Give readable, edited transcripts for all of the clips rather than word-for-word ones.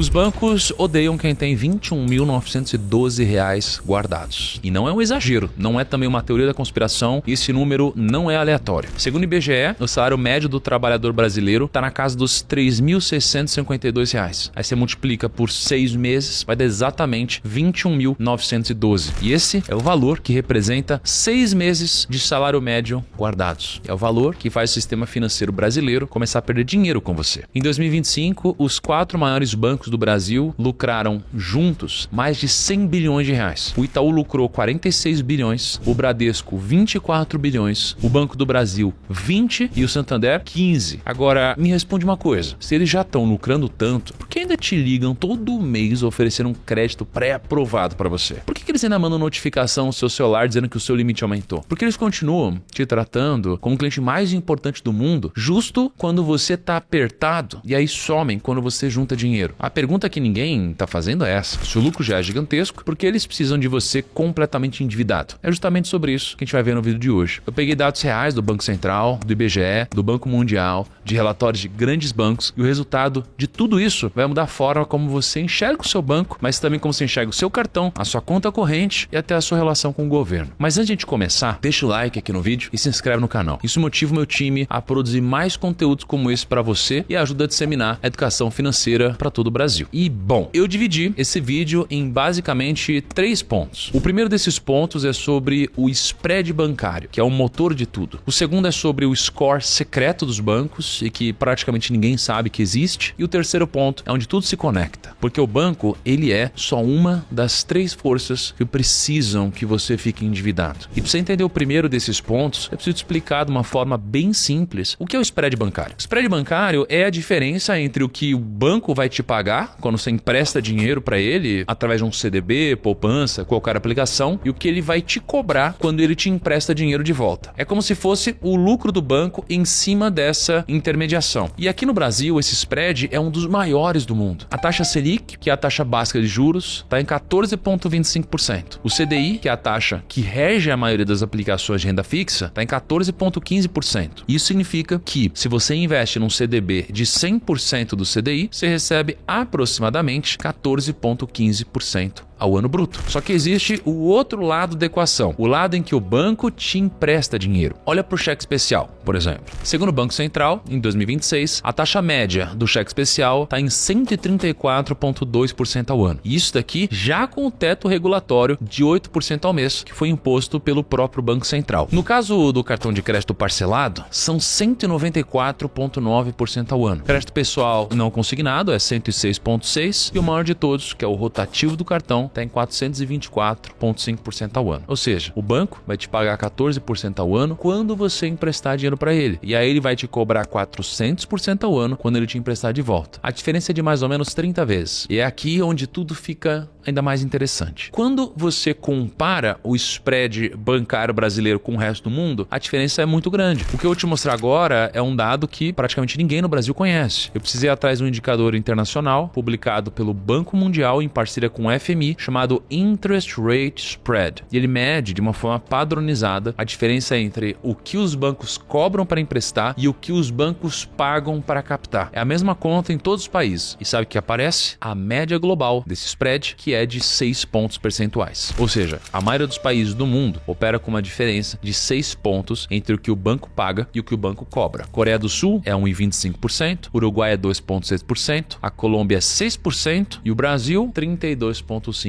Os bancos odeiam quem tem R$21.912 guardados. E não é um exagero, não é também uma teoria da conspiração, esse número não é aleatório. Segundo o IBGE, o salário médio do trabalhador brasileiro está na casa dos R$3.652. Aí você multiplica por 6 meses, vai dar exatamente 21.912. E esse é o valor que representa 6 meses de salário médio guardados. É o valor que faz o sistema financeiro brasileiro começar a perder dinheiro com você. Em 2025, os 4 maiores bancos do Brasil lucraram juntos mais de 100 bilhões de reais. O Itaú lucrou 46 bilhões, o Bradesco 24 bilhões, o Banco do Brasil 20 e o Santander 15. Agora, me responde uma coisa, se eles já estão lucrando tanto, por que ainda te ligam todo mês oferecendo um crédito pré-aprovado para você? Por que eles ainda mandam notificação no seu celular dizendo que o seu limite aumentou? Porque eles continuam te tratando como o cliente mais importante do mundo justo quando você está apertado e aí somem quando você junta dinheiro. A pergunta que ninguém está fazendo é essa. Se o lucro já é gigantesco, por que eles precisam de você completamente endividado? É justamente sobre isso que a gente vai ver no vídeo de hoje. Eu peguei dados reais do Banco Central, do IBGE, do Banco Mundial, de relatórios de grandes bancos e o resultado de tudo isso vai mudar a forma como você enxerga o seu banco, mas também como você enxerga o seu cartão, a sua conta corrente e até a sua relação com o governo. Mas antes de a gente começar, deixa o like aqui no vídeo e se inscreve no canal. Isso motiva o meu time a produzir mais conteúdos como esse para você e ajuda a disseminar a educação financeira para todo o Brasil. E bom, eu dividi esse vídeo em basicamente 3 pontos. O primeiro desses pontos é sobre o spread bancário, que é o motor de tudo. O segundo é sobre o score secreto dos bancos e que praticamente ninguém sabe que existe. E o terceiro ponto é onde tudo se conecta, porque o banco, ele é só uma das 3 forças que precisam que você fique endividado. E para você entender o primeiro desses pontos, eu preciso te explicar de uma forma bem simples o que é o spread bancário. O spread bancário é a diferença entre o que o banco vai te pagar quando você empresta dinheiro para ele através de um CDB, poupança, qualquer aplicação, e o que ele vai te cobrar quando ele te empresta dinheiro de volta. É como se fosse o lucro do banco em cima dessa intermediação. E aqui no Brasil, esse spread é um dos maiores do mundo. A taxa Selic, que é a taxa básica de juros, está em 14,25%. O CDI, que é a taxa que rege a maioria das aplicações de renda fixa, está em 14,15%. Isso significa que, se você investe num CDB de 100% do CDI, você recebe aproximadamente 14,15% ao ano bruto. Só que existe o outro lado da equação, o lado em que o banco te empresta dinheiro. Olha para o cheque especial, por exemplo. Segundo o Banco Central, em 2026, a taxa média do cheque especial está em 134,2% ao ano. E isso daqui já com o teto regulatório de 8% ao mês, que foi imposto pelo próprio Banco Central. No caso do cartão de crédito parcelado, são 194,9% ao ano. Crédito pessoal não consignado é 106,6% e o maior de todos, que é o rotativo do cartão, está em 424,5% ao ano. Ou seja, o banco vai te pagar 14% ao ano quando você emprestar dinheiro para ele. E aí ele vai te cobrar 400% ao ano quando ele te emprestar de volta. A diferença é de mais ou menos 30 vezes. E é aqui onde tudo fica ainda mais interessante. Quando você compara o spread bancário brasileiro com o resto do mundo, a diferença é muito grande. O que eu vou te mostrar agora é um dado que praticamente ninguém no Brasil conhece. Eu precisei ir atrás de um indicador internacional publicado pelo Banco Mundial em parceria com o FMI, chamado Interest Rate Spread. E ele mede de uma forma padronizada a diferença entre o que os bancos cobram para emprestar e o que os bancos pagam para captar. É a mesma conta em todos os países. E sabe o que aparece? A média global desse spread, que é de 6 pontos percentuais. Ou seja, a maioria dos países do mundo opera com uma diferença de 6 pontos entre o que o banco paga e o que o banco cobra. Coreia do Sul é 1,25%, Uruguai é 2,6%, a Colômbia é 6% e o Brasil 32,5%.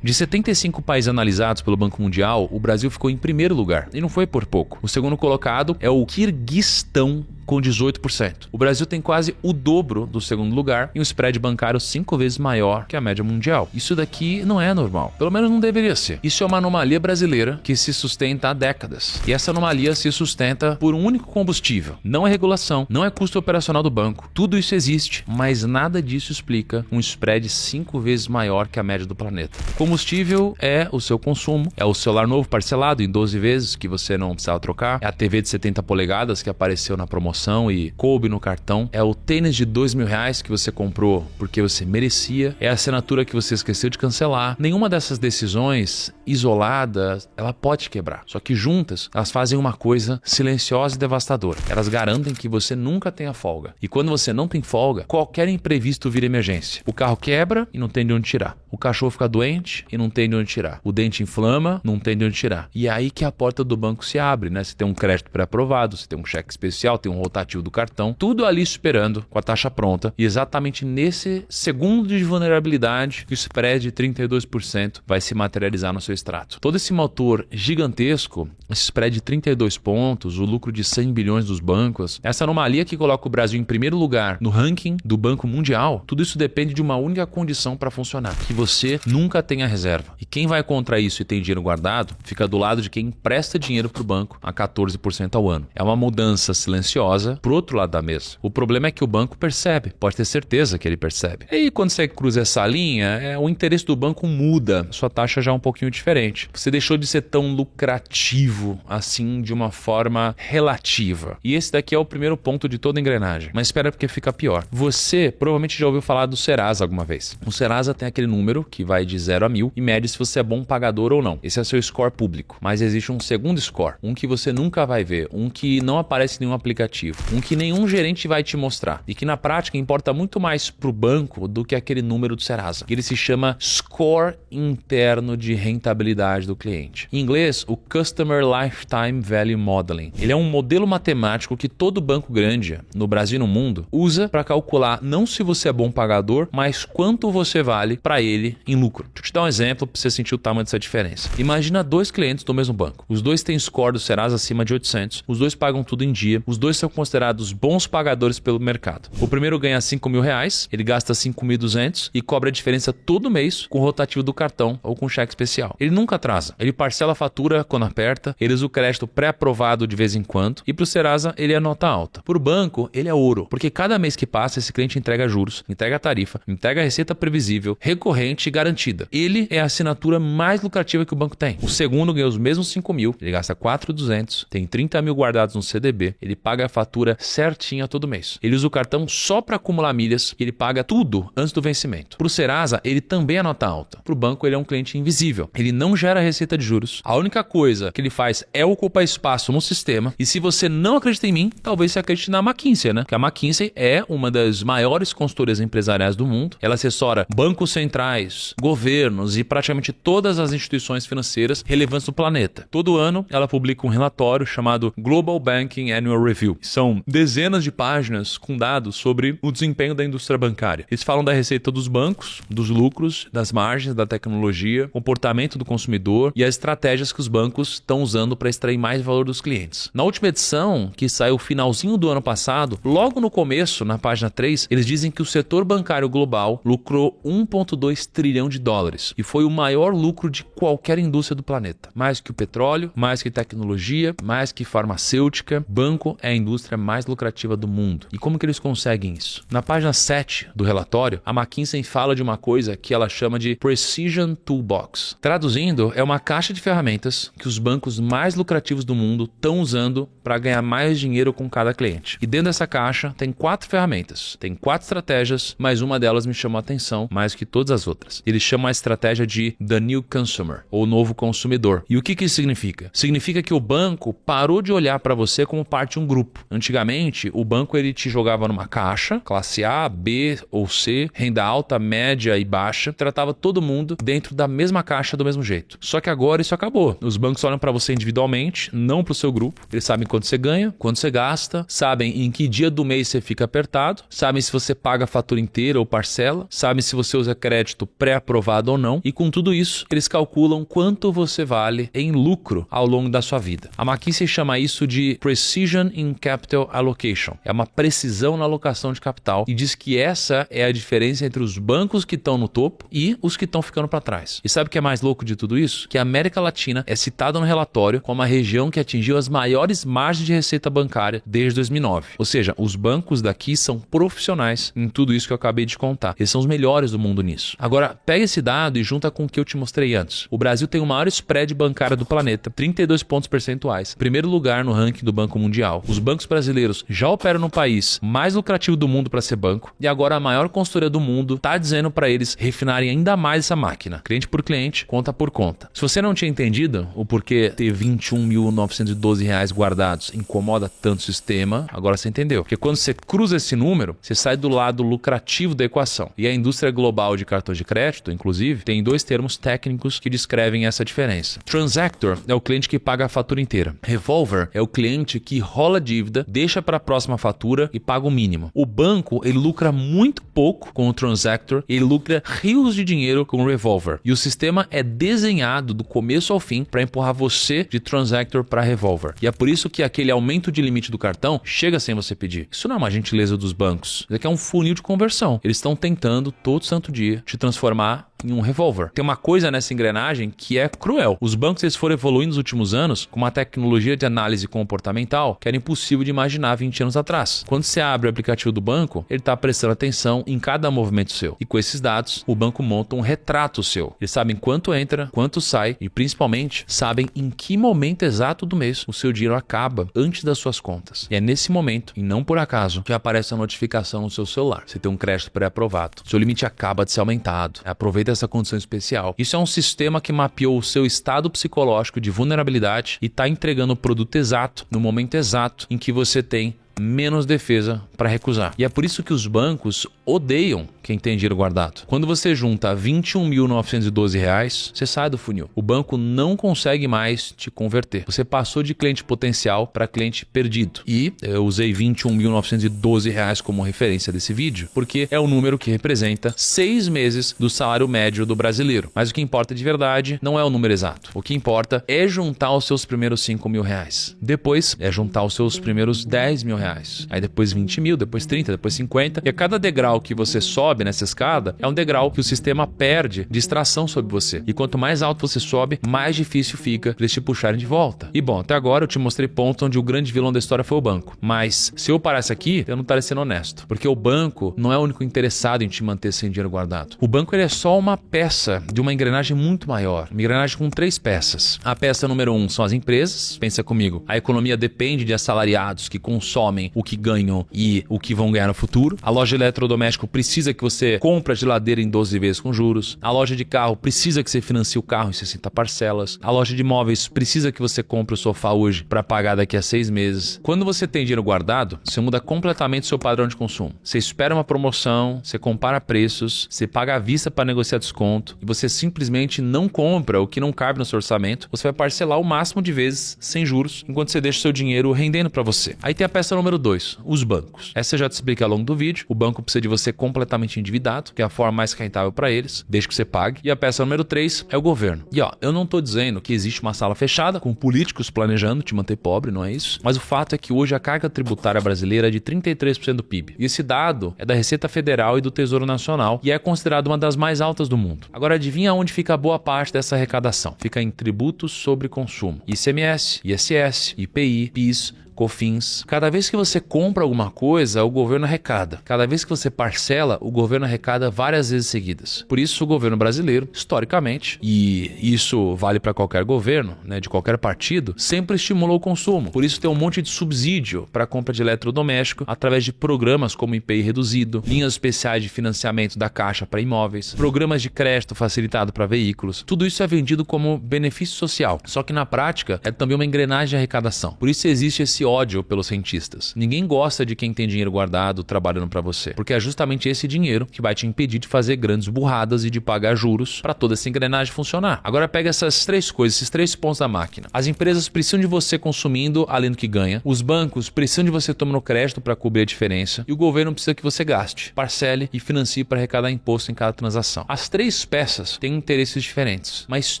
De 75 países analisados pelo Banco Mundial, o Brasil ficou em primeiro lugar e não foi por pouco. O segundo colocado é o Quirguistão, com 18%. O Brasil tem quase o dobro do segundo lugar e um spread bancário 5 vezes maior que a média mundial. Isso daqui não é normal, pelo menos não deveria ser. Isso é uma anomalia brasileira que se sustenta há décadas. E essa anomalia se sustenta por um único combustível. Não é regulação, não é custo operacional do banco. Tudo isso existe, mas nada disso explica um spread 5 vezes maior que a média do planeta. O combustível é o seu consumo, é o celular novo parcelado em 12 vezes que você não precisava trocar, é a TV de 70 polegadas que apareceu na promoção promoção e coube no cartão. É o tênis de R$2.000 que você comprou porque você merecia. É a assinatura que você esqueceu de cancelar. Nenhuma dessas decisões isoladas, ela pode quebrar. Só que juntas, elas fazem uma coisa silenciosa e devastadora. Elas garantem que você nunca tenha folga. E quando você não tem folga, qualquer imprevisto vira emergência. O carro quebra e não tem de onde tirar. O cachorro fica doente e não tem de onde tirar. O dente inflama, não tem de onde tirar. E é aí que a porta do banco se abre, né? Você tem um crédito pré-aprovado, você tem um cheque especial, tem um rotativo do cartão, tudo ali esperando com a taxa pronta. E exatamente nesse segundo de vulnerabilidade que o spread de 32% vai se materializar no seu extrato. Todo esse motor gigantesco, esse spread de 32 pontos, o lucro de 100 bilhões dos bancos, essa anomalia que coloca o Brasil em primeiro lugar no ranking do Banco Mundial, tudo isso depende de uma única condição para funcionar, que você nunca tenha reserva. E quem vai contra isso e tem dinheiro guardado, fica do lado de quem empresta dinheiro para o banco a 14% ao ano. É uma mudança silenciosa pro outro lado da mesa. O problema é que o banco percebe, pode ter certeza que ele percebe. E aí, quando você cruza essa linha, o interesse do banco muda, sua taxa já é um pouquinho diferente. Você deixou de ser tão lucrativo assim de uma forma relativa. E esse daqui é o primeiro ponto de toda a engrenagem. Mas espera porque fica pior. Você provavelmente já ouviu falar do Serasa alguma vez. O Serasa tem aquele número que vai de 0 a 1000 e mede se você é bom pagador ou não. Esse é o seu score público. Mas existe um segundo score, um que você nunca vai ver, um que não aparece em nenhum aplicativo, um que nenhum gerente vai te mostrar e que na prática importa muito mais para o banco do que aquele número do Serasa. Ele se chama Score Interno de Rentabilidade do Cliente. Em inglês, o Customer Lifetime Value Modeling. Ele é um modelo matemático que todo banco grande, no Brasil e no mundo, usa para calcular não se você é bom pagador, mas quanto você vale para ele em lucro. Deixa eu te dar um exemplo para você sentir o tamanho dessa diferença. Imagina dois clientes do mesmo banco. Os dois têm score do Serasa acima de 800, os dois pagam tudo em dia, os dois são considerados bons pagadores pelo mercado. O primeiro ganha R$5.000, ele gasta 5.200 e cobra a diferença todo mês com o rotativo do cartão ou com cheque especial. Ele nunca atrasa, ele parcela a fatura quando aperta, ele usa o crédito pré-aprovado de vez em quando e para o Serasa ele é nota alta. Para o banco, ele é ouro, porque cada mês que passa esse cliente entrega juros, entrega a tarifa, entrega a receita previsível, recorrente e garantida. Ele é a assinatura mais lucrativa que o banco tem. O segundo ganha os mesmos 5.000, ele gasta 4.200, tem 30.000 guardados no CDB, ele paga a fatura certinha todo mês. Ele usa o cartão só para acumular milhas e ele paga tudo antes do vencimento. Para o Serasa, ele também é nota alta. Para o banco, ele é um cliente invisível. Ele não gera receita de juros. A única coisa que ele faz é ocupar espaço no sistema. E se você não acredita em mim, talvez você acredite na McKinsey, né? Porque a McKinsey é uma das maiores consultorias empresariais do mundo. Ela assessora bancos centrais, governos e praticamente todas as instituições financeiras relevantes do planeta. Todo ano, ela publica um relatório chamado Global Banking Annual Review. São dezenas de páginas com dados sobre o desempenho da indústria bancária. Eles falam da receita dos bancos, dos lucros, das margens, da tecnologia, comportamento do consumidor e as estratégias que os bancos estão usando para extrair mais valor dos clientes. Na última edição, que saiu finalzinho do ano passado, logo no começo, na página 3, eles dizem que o setor bancário global lucrou 1,2 trilhão de dólares e foi o maior lucro de qualquer indústria do planeta. Mais que o petróleo, mais que tecnologia, mais que farmacêutica, banco é a indústria mais lucrativa do mundo. E como que eles conseguem isso? Na página 7 do relatório, a McKinsey fala de uma coisa que ela chama de Precision Toolbox. Traduzindo, é uma caixa de ferramentas que os bancos mais lucrativos do mundo estão usando para ganhar mais dinheiro com cada cliente. E dentro dessa caixa tem 4 ferramentas, tem 4 estratégias, mas uma delas me chamou a atenção mais que todas as outras. Eles chamam a estratégia de The New Consumer, ou novo consumidor. E o que isso significa? Significa que o banco parou de olhar para você como parte de um grupo. Antigamente, o banco ele te jogava numa caixa, classe A, B ou C, renda alta, média e baixa, tratava todo mundo dentro da mesma caixa do mesmo jeito. Só que agora isso acabou. Os bancos olham para você individualmente, não para o seu grupo. Eles sabem quanto você ganha, quanto você gasta, sabem em que dia do mês você fica apertado, sabem se você paga a fatura inteira ou parcela, sabem se você usa crédito pré-aprovado ou não, e com tudo isso, eles calculam quanto você vale em lucro ao longo da sua vida. A McKinsey chama isso de Precision in Capital Allocation. É uma precisão na alocação de capital e diz que essa é a diferença entre os bancos que estão no topo e os que estão ficando para trás. E sabe o que é mais louco de tudo isso? Que a América Latina é citada no relatório como a região que atingiu as maiores margens de receita bancária desde 2009. Ou seja, os bancos daqui são profissionais em tudo isso que eu acabei de contar. Eles são os melhores do mundo nisso. Agora, pega esse dado e junta com o que eu te mostrei antes. O Brasil tem o maior spread bancário do planeta, 32 pontos percentuais. Primeiro lugar no ranking do Banco Mundial. Os bancos brasileiros já operam no país mais lucrativo do mundo para ser banco e agora a maior consultoria do mundo está dizendo para eles refinarem ainda mais essa máquina, cliente por cliente, conta por conta. Se você não tinha entendido o porquê ter R$21.912 guardados incomoda tanto o sistema, agora você entendeu. Porque quando você cruza esse número, você sai do lado lucrativo da equação. E a indústria global de cartões de crédito, inclusive, tem dois termos técnicos que descrevem essa diferença. Transactor é o cliente que paga a fatura inteira. Revolver é o cliente que rola a dívida, deixa para a próxima fatura e paga o mínimo. O banco, ele lucra muito pouco com o Transactor, ele lucra rios de dinheiro com o Revolver. E o sistema é desenhado do começo ao fim para empurrar você de Transactor para Revolver. E é por isso que aquele aumento de limite do cartão chega sem você pedir. Isso não é uma gentileza dos bancos. Isso aqui é um funil de conversão. Eles estão tentando todo santo dia te transformar em um revólver. Tem uma coisa nessa engrenagem que é cruel. Os bancos eles foram evoluindo nos últimos anos com uma tecnologia de análise comportamental que era impossível de imaginar 20 anos atrás. Quando você abre o aplicativo do banco, ele está prestando atenção em cada movimento seu. E com esses dados, o banco monta um retrato seu. Eles sabem quanto entra, quanto sai e principalmente sabem em que momento exato do mês o seu dinheiro acaba antes das suas contas. E é nesse momento, e não por acaso, que aparece a notificação no seu celular. Você tem um crédito pré-aprovado. Seu limite acaba de ser aumentado. Aproveita essa condição especial. Isso é um sistema que mapeou o seu estado psicológico de vulnerabilidade e está entregando o produto exato no momento exato em que você tem menos defesa para recusar. E é por isso que os bancos odeiam quem tem dinheiro guardado. Quando você junta R$21.912, você sai do funil. O banco não consegue mais te converter. Você passou de cliente potencial para cliente perdido. E eu usei R$21.912 como referência desse vídeo, porque é o número que representa 6 meses do salário médio do brasileiro. Mas o que importa de verdade não é o número exato. O que importa é juntar os seus primeiros R$5.000. Depois é juntar os seus primeiros R$10.000. Aí depois 20 mil, depois 30, depois 50. E a cada degrau que você sobe nessa escada é um degrau que o sistema perde distração sobre você. E quanto mais alto você sobe, mais difícil fica eles te puxarem de volta. E bom, até agora eu te mostrei pontos onde o grande vilão da história foi o banco. Mas se eu parasse aqui, eu não estaria sendo honesto. Porque o banco não é o único interessado em te manter sem dinheiro guardado. O banco ele é só uma peça de uma engrenagem muito maior. Uma engrenagem com 3 peças. A peça número 1 são as empresas. Pensa comigo. A economia depende de assalariados que consomem o que ganham e o que vão ganhar no futuro. A loja de eletrodoméstico precisa que você compre a geladeira em 12 vezes com juros. A loja de carro precisa que você financie o carro em 60 parcelas. A loja de imóveis precisa que você compre o sofá hoje para pagar daqui a 6 meses. Quando você tem dinheiro guardado, você muda completamente o seu padrão de consumo. Você espera uma promoção, você compara preços, você paga à vista para negociar desconto e você simplesmente não compra o que não cabe no seu orçamento. Você vai parcelar o máximo de vezes sem juros, enquanto você deixa o seu dinheiro rendendo para você. Aí tem a peça número 2, os bancos. Essa eu já te expliquei ao longo do vídeo. O banco precisa de você completamente endividado, que é a forma mais rentável para eles, desde que você pague. E a peça número 3 é o governo. E ó, eu não tô dizendo que existe uma sala fechada com políticos planejando te manter pobre, não é isso? Mas o fato é que hoje a carga tributária brasileira é de 33% do PIB. E esse dado é da Receita Federal e do Tesouro Nacional e é considerado uma das mais altas do mundo. Agora adivinha onde fica boa parte dessa arrecadação? Fica em tributos sobre consumo. ICMS, ISS, IPI, PIS, COFINS. Cada vez que você compra alguma coisa, o governo arrecada. Cada vez que você parcela, o governo arrecada várias vezes seguidas. Por isso, o governo brasileiro, historicamente, e isso vale para qualquer governo, né, de qualquer partido, sempre estimulou o consumo. Por isso, tem um monte de subsídio para a compra de eletrodoméstico através de programas como IPI reduzido, linhas especiais de financiamento da Caixa para imóveis, programas de crédito facilitado para veículos. Tudo isso é vendido como benefício social. Só que na prática, é também uma engrenagem de arrecadação. Por isso existe esse ódio pelos rentistas. Ninguém gosta de quem tem dinheiro guardado trabalhando para você, porque é justamente esse dinheiro que vai te impedir de fazer grandes burradas e de pagar juros para toda essa engrenagem funcionar. Agora pega essas 3 coisas, esses 3 pontos da máquina. As empresas precisam de você consumindo além do que ganha, os bancos precisam de você tomando crédito para cobrir a diferença e o governo precisa que você gaste, parcele e financie para arrecadar imposto em cada transação. As 3 peças têm interesses diferentes, mas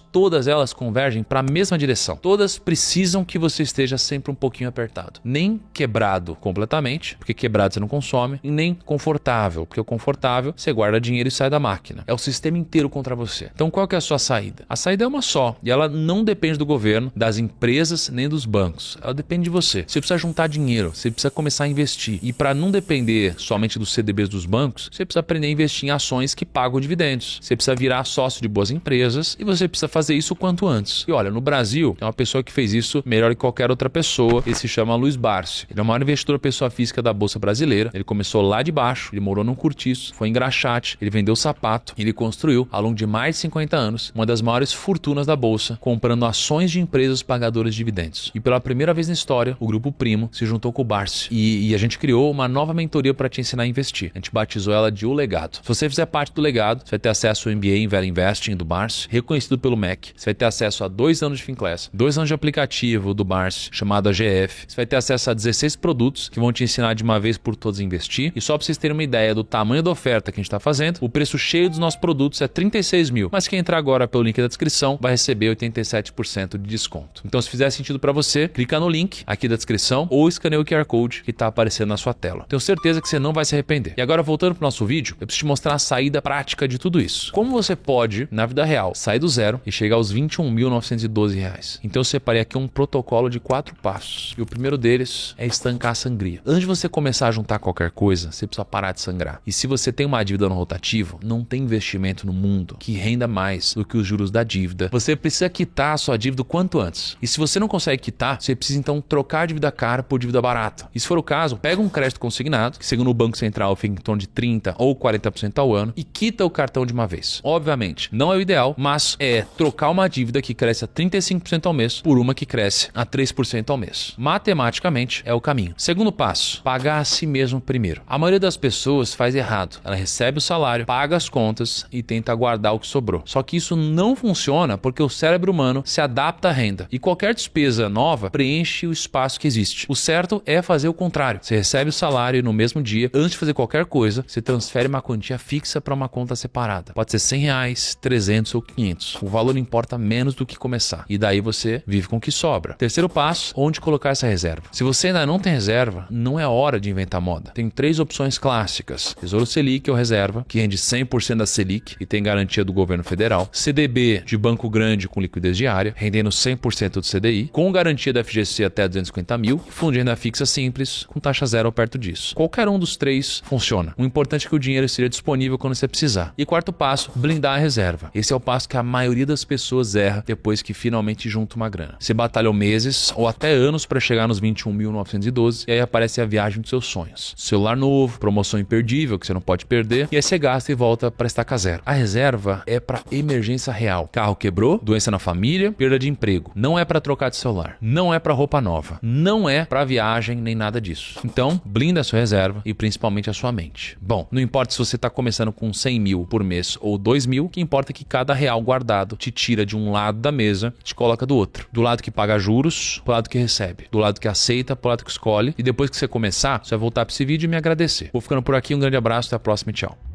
todas elas convergem para a mesma direção. Todas precisam que você esteja sempre um pouquinho apertado. Nem quebrado completamente, porque quebrado você não consome, e nem confortável, porque o confortável você guarda dinheiro e sai da máquina. É o sistema inteiro contra você. Então qual que é a sua saída? A saída é uma só, e ela não depende do governo, das empresas, nem dos bancos. Ela depende de você. Você precisa juntar dinheiro, você precisa começar a investir. E para não depender somente dos CDBs dos bancos, você precisa aprender a investir em ações que pagam dividendos. Você precisa virar sócio de boas empresas e você precisa fazer isso o quanto antes. E olha, no Brasil, tem uma pessoa que fez isso melhor que qualquer outra pessoa, ele se chama chama Luiz Barsi. Ele é o maior investidor pessoa física da Bolsa Brasileira. Ele começou lá de baixo, ele morou num cortiço, foi em engraxate, ele vendeu sapato, ele construiu, ao longo de mais de 50 anos, uma das maiores fortunas da Bolsa, comprando ações de empresas pagadoras de dividendos. E pela primeira vez na história, o Grupo Primo se juntou com o Barsi. E a gente criou uma nova mentoria para te ensinar a investir. A gente batizou ela de O Legado. Se você fizer parte do Legado, você vai ter acesso ao MBA em Value Investing do Barsi, reconhecido pelo MEC. Você vai ter acesso a 2 anos de Finclass, 2 anos de aplicativo do Barsi, chamado AGF. Você vai ter acesso a 16 produtos que vão te ensinar de uma vez por todas a investir. E só para vocês terem uma ideia do tamanho da oferta que a gente está fazendo, o preço cheio dos nossos produtos é 36 mil. Mas quem entrar agora pelo link da descrição vai receber 87% de desconto. Então, se fizer sentido para você, clica no link aqui da descrição ou escaneia o QR Code que está aparecendo na sua tela. Tenho certeza que você não vai se arrepender. E agora, voltando para o nosso vídeo, eu preciso te mostrar a saída prática de tudo isso. Como você pode, na vida real, sair do zero e chegar aos R$21.912. Então, eu separei aqui um protocolo de 4 passos. E o primeiro deles é estancar a sangria. Antes de você começar a juntar qualquer coisa, você precisa parar de sangrar. E se você tem uma dívida no rotativo, não tem investimento no mundo que renda mais do que os juros da dívida. Você precisa quitar a sua dívida o quanto antes. E se você não consegue quitar, você precisa então trocar a dívida cara por dívida barata. E se for o caso, pega um crédito consignado, que segundo o Banco Central fica em torno de 30% ou 40% ao ano, e quita o cartão de uma vez. Obviamente, não é o ideal, mas é trocar uma dívida que cresce a 35% ao mês por uma que cresce a 3% ao mês. Matematicamente, é o caminho. Segundo passo, pagar a si mesmo primeiro. A maioria das pessoas faz errado. Ela recebe o salário, paga as contas e tenta guardar o que sobrou. Só que isso não funciona porque o cérebro humano se adapta à renda. E qualquer despesa nova preenche o espaço que existe. O certo é fazer o contrário. Você recebe o salário e no mesmo dia, antes de fazer qualquer coisa, você transfere uma quantia fixa para uma conta separada. Pode ser R$100, 300 ou 500. O valor importa menos do que começar. E daí você vive com o que sobra. Terceiro passo, onde colocar essa reserva. Se você ainda não tem reserva, não é hora de inventar moda. Tem 3 opções clássicas. Tesouro Selic ou reserva, que rende 100% da Selic e tem garantia do governo federal. CDB de banco grande com liquidez diária, rendendo 100% do CDI, com garantia da FGC até 250 mil. E fundo de renda fixa simples, com taxa zero ou perto disso. Qualquer um dos 3 funciona. O importante é que o dinheiro esteja disponível quando você precisar. E quarto passo, blindar a reserva. Esse é o passo que a maioria das pessoas erra depois que finalmente junta uma grana. Você batalhou meses ou até anos para chegar nos 21.912 e aí aparece a viagem dos seus sonhos. Celular novo, promoção imperdível que você não pode perder e aí você gasta e volta para estacar zero. A reserva é para emergência real. Carro quebrou, doença na família, perda de emprego. Não é para trocar de celular. Não é para roupa nova. Não é para viagem nem nada disso. Então, blinda a sua reserva e principalmente a sua mente. Bom, não importa se você está começando com 100 mil por mês ou 2 mil, o que importa é que cada real guardado te tira de um lado da mesa e te coloca do outro. Do lado que paga juros, pro lado que recebe. Do lado que aceita, pro lado que escolhe. E depois que você começar, você vai voltar para esse vídeo e me agradecer. Vou ficando por aqui, um grande abraço, até a próxima e tchau.